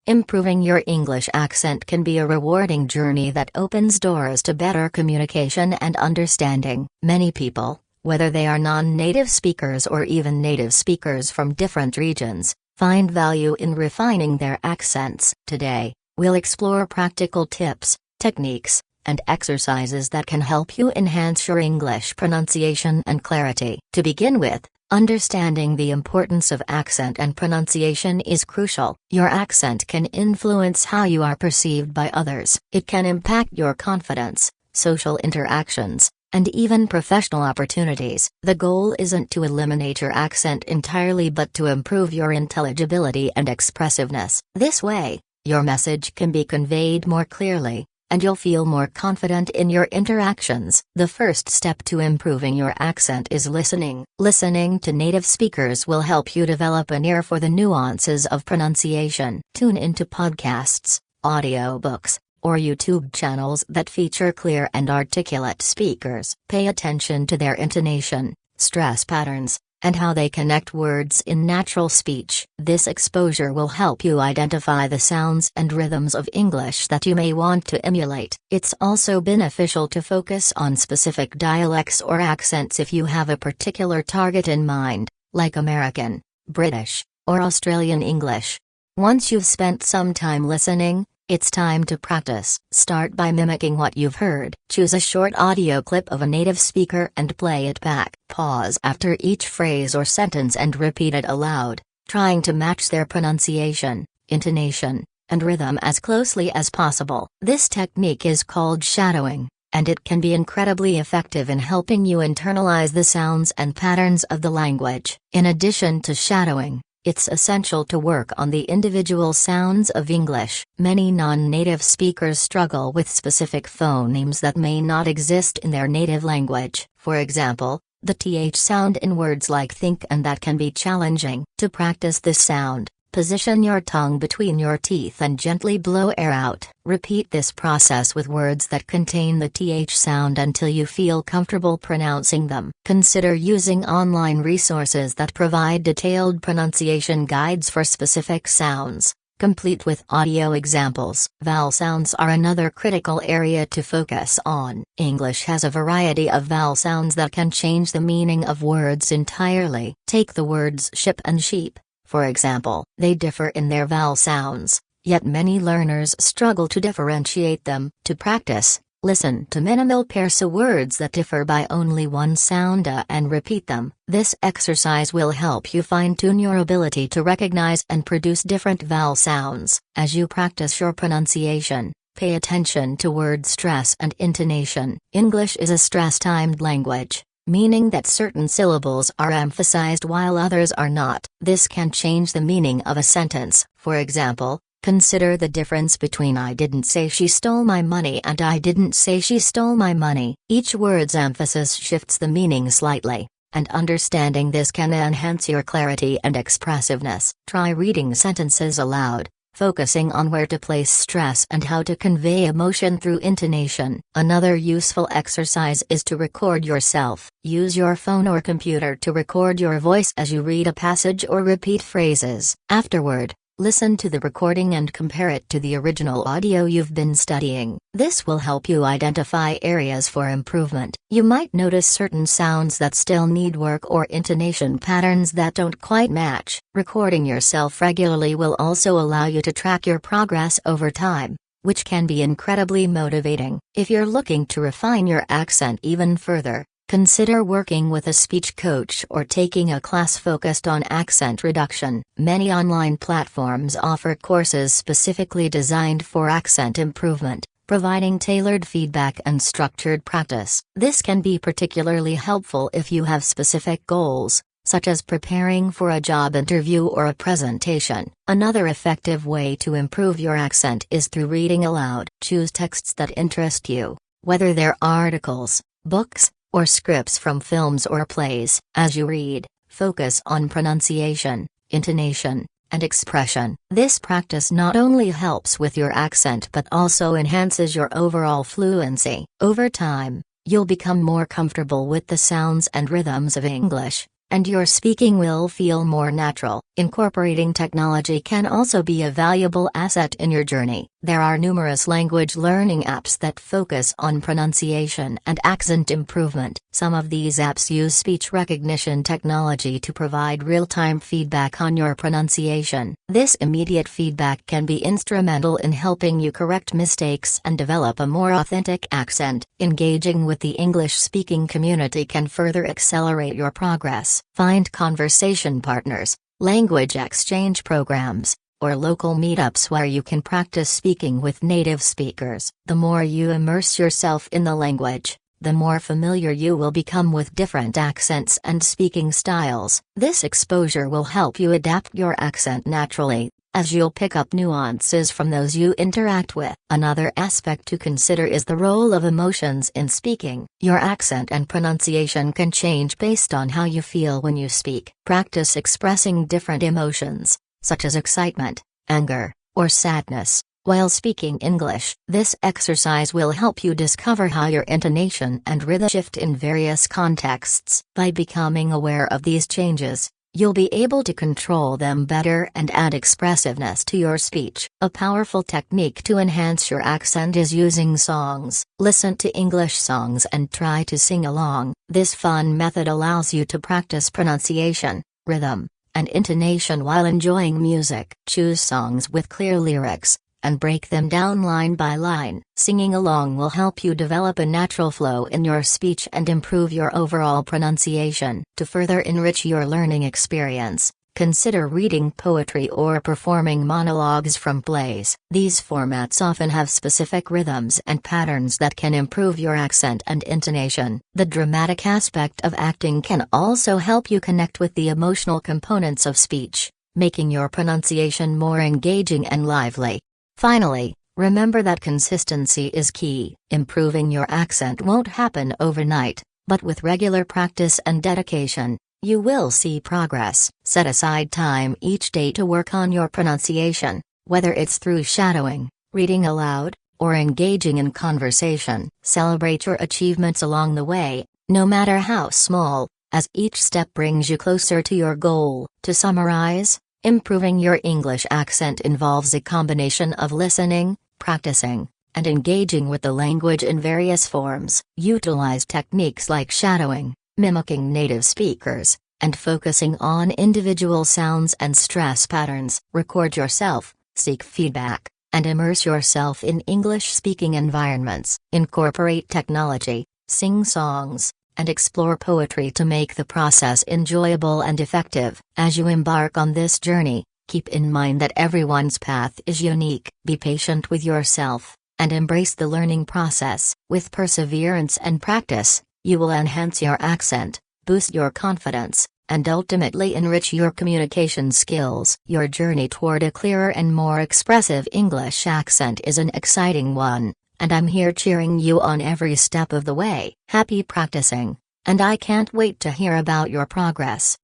Improving your English accent can be a rewarding journey that opens doors to better communication and understanding. Many people, whether they are non-native speakers or even native speakers from different regions, find value in refining their accents. Today, we'll explore practical tips, techniques, and exercises that can help you enhance your English pronunciation and clarity. To begin with, understanding the importance of accent and pronunciation is crucial. Your accent can influence how you are perceived by others. It can impact your confidence, social interactions, and even professional opportunities. The goal isn't to eliminate your accent entirely but to improve your intelligibility and expressiveness. This way, your message can be conveyed more clearly, and you'll feel more confident in your interactions. The first step to improving your accent is listening. Listening to native speakers will help you develop an ear for the nuances of pronunciation. Tune into podcasts, audiobooks, or YouTube channels that feature clear and articulate speakers. Pay attention to their intonation, stress patterns, and how they connect words in natural speech. This exposure will help you identify the sounds and rhythms of English that you may want to emulate. It's also beneficial to focus on specific dialects or accents if you have a particular target in mind, like American, British, or Australian English. Once you've spent some time listening, it's time to practice. Start by mimicking what you've heard. Choose a short audio clip of a native speaker and play it back. Pause after each phrase or sentence and repeat it aloud, trying to match their pronunciation, intonation, and rhythm as closely as possible. This technique is called shadowing, and it can be incredibly effective in helping you internalize the sounds and patterns of the language. In addition to shadowing, it's essential to work on the individual sounds of English. Many non-native speakers struggle with specific phonemes that may not exist in their native language. For example, the TH sound in words like think and that can be challenging. To practice this sound, position your tongue between your teeth and gently blow air out. Repeat this process with words that contain the TH sound until you feel comfortable pronouncing them. Consider using online resources that provide detailed pronunciation guides for specific sounds, complete with audio examples. Vowel sounds are another critical area to focus on. English has a variety of vowel sounds that can change the meaning of words entirely. Take the words ship and sheep, for example. They differ in their vowel sounds, yet many learners struggle to differentiate them. To practice, listen to minimal pairs of words that differ by only one sound and repeat them. This exercise will help you fine-tune your ability to recognize and produce different vowel sounds. As you practice your pronunciation, pay attention to word stress and intonation. English is a stress-timed language, meaning that certain syllables are emphasized while others are not. This can change the meaning of a sentence. For example, consider the difference between I didn't say she stole my money and I didn't say she stole my money. Each word's emphasis shifts the meaning slightly, and understanding this can enhance your clarity and expressiveness. Try reading sentences aloud, focusing on where to place stress and how to convey emotion through intonation. Another useful exercise is to record yourself. Use your phone or computer to record your voice as you read a passage or repeat phrases. Afterward, listen to the recording and compare it to the original audio you've been studying. This will help you identify areas for improvement. You might notice certain sounds that still need work or intonation patterns that don't quite match. Recording yourself regularly will also allow you to track your progress over time, which can be incredibly motivating. If you're looking to refine your accent even further, consider working with a speech coach or taking a class focused on accent reduction. Many online platforms offer courses specifically designed for accent improvement, providing tailored feedback and structured practice. This can be particularly helpful if you have specific goals, such as preparing for a job interview or a presentation. Another effective way to improve your accent is through reading aloud. Choose texts that interest you, whether they're articles, books, or scripts from films or plays. As you read, focus on pronunciation, intonation, and expression. This practice not only helps with your accent but also enhances your overall fluency. Over time, you'll become more comfortable with the sounds and rhythms of English, and your speaking will feel more natural. Incorporating technology can also be a valuable asset in your journey. There are numerous language learning apps that focus on pronunciation and accent improvement. Some of these apps use speech recognition technology to provide real-time feedback on your pronunciation. This immediate feedback can be instrumental in helping you correct mistakes and develop a more authentic accent. Engaging with the English-speaking community can further accelerate your progress. Find conversation partners, language exchange programs, or local meetups where you can practice speaking with native speakers. The more you immerse yourself in the language, the more familiar you will become with different accents and speaking styles. This exposure will help you adapt your accent naturally, as you'll pick up nuances from those you interact with. Another aspect to consider is the role of emotions in speaking. Your accent and pronunciation can change based on how you feel when you speak. Practice expressing different emotions, such as excitement, anger, or sadness, while speaking English. This exercise will help you discover how your intonation and rhythm shift in various contexts. By becoming aware of these changes, you'll be able to control them better and add expressiveness to your speech. A powerful technique to enhance your accent is using songs. Listen to English songs and try to sing along. This fun method allows you to practice pronunciation, rhythm, and intonation while enjoying music. Choose songs with clear lyrics, and break them down line by line. Singing along will help you develop a natural flow in your speech and improve your overall pronunciation. To further enrich your learning experience, consider reading poetry or performing monologues from plays. These formats often have specific rhythms and patterns that can improve your accent and intonation. The dramatic aspect of acting can also help you connect with the emotional components of speech, making your pronunciation more engaging and lively. Finally, remember that consistency is key. Improving your accent won't happen overnight, but with regular practice and dedication, you will see progress. Set aside time each day to work on your pronunciation, whether it's through shadowing, reading aloud, or engaging in conversation. Celebrate your achievements along the way, no matter how small, as each step brings you closer to your goal. To summarize, improving your English accent involves a combination of listening, practicing, and engaging with the language in various forms. Utilize techniques like shadowing, mimicking native speakers, and focusing on individual sounds and stress patterns. Record yourself, seek feedback, and immerse yourself in English-speaking environments. Incorporate technology, sing songs, and explore poetry to make the process enjoyable and effective. As you embark on this journey, keep in mind that everyone's path is unique. Be patient with yourself, and embrace the learning process. With perseverance and practice, you will enhance your accent, boost your confidence, and ultimately enrich your communication skills. Your journey toward a clearer and more expressive English accent is an exciting one, and I'm here cheering you on every step of the way. Happy practicing, and I can't wait to hear about your progress.